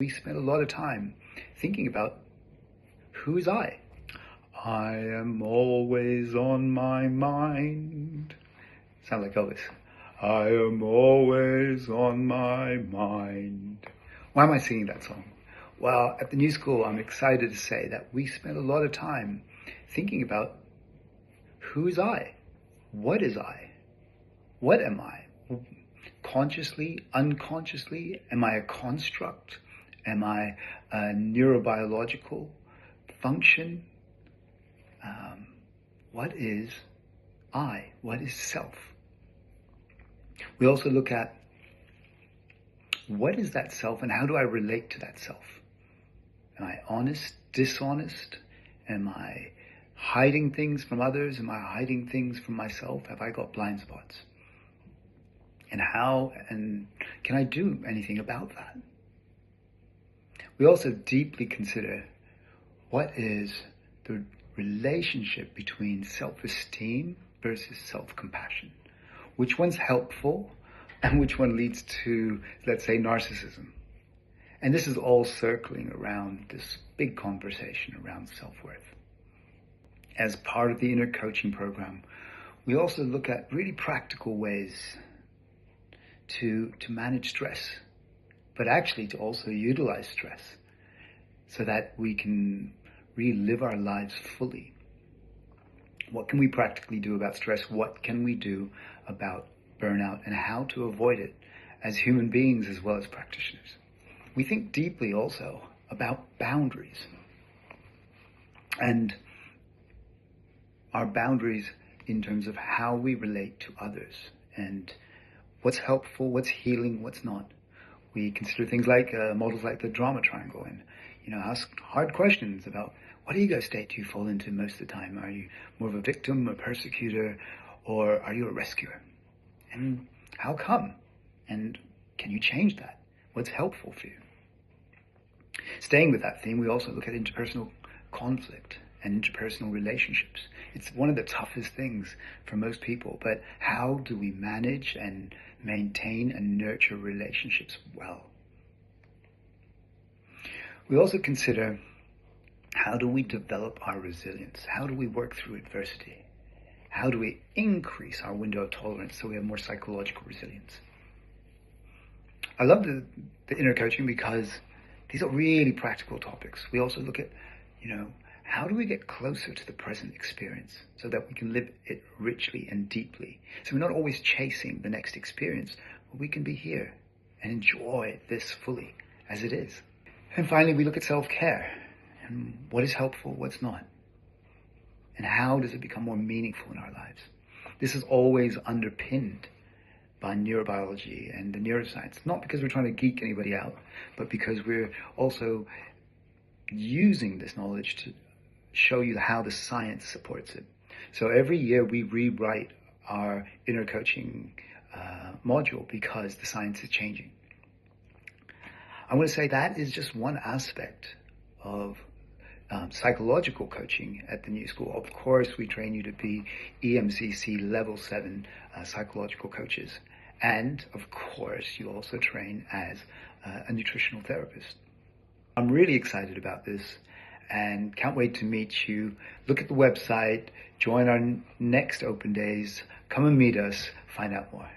We spend a lot of time thinking about who is I? I am always on my mind. Sound like Elvis. I am always on my mind. Why am I singing that song? Well, at the new school, I'm excited to say that we spend a lot of time thinking about who is I? What is I? What am I? Consciously, unconsciously, am I a construct? Am I a neurobiological function? What is I? What is self? We also look at what is that self and how do I relate to that self? Am I honest, dishonest? Am I hiding things from others? Am I hiding things from myself? Have I got blind spots? And how and can I do anything about that? We also deeply consider what is the relationship between self-esteem versus self-compassion. Which one's helpful and which one leads to, let's say, narcissism. And this is all circling around this big conversation around self-worth. As part of the inner coaching program, we also look at really practical ways to manage stress, but actually to also utilize stress so that we can really live our lives fully. What can we practically do about stress? What can we do about burnout and how to avoid it as human beings as well as practitioners? We think deeply also about boundaries and our boundaries in terms of how we relate to others and what's helpful, what's healing, what's not. We consider things like models like the drama triangle and ask hard questions about what ego state do you fall into most of the time? Are you more of a victim, a persecutor, or are you a rescuer? And how come? And can you change that? What's helpful for you? Staying with that theme, we also look at interpersonal conflict and interpersonal relationships. It's one of the toughest things for most people, but how do we manage and maintain and nurture relationships well? We also consider how do we develop our resilience? How do we work through adversity? How do we increase our window of tolerance so we have more psychological resilience? I love the inner coaching because these are really practical topics. We also look at, how do we get closer to the present experience so that we can live it richly and deeply? So we're not always chasing the next experience, but we can be here and enjoy this fully as it is. And finally, we look at self-care and what is helpful, what's not, and how does it become more meaningful in our lives. This is always underpinned by neurobiology and the neuroscience, not because we're trying to geek anybody out, but because we're also using this knowledge to show you how the science supports it. So every year we rewrite our inner coaching module because the science is changing. I want to say that is just one aspect of psychological coaching at the new school. Of course, we train you to be EMCC level 7 psychological coaches. And of course, you also train as a nutritional therapist. I'm really excited about this and can't wait to meet you. Look at the website, join our next open days, come and meet us, find out more.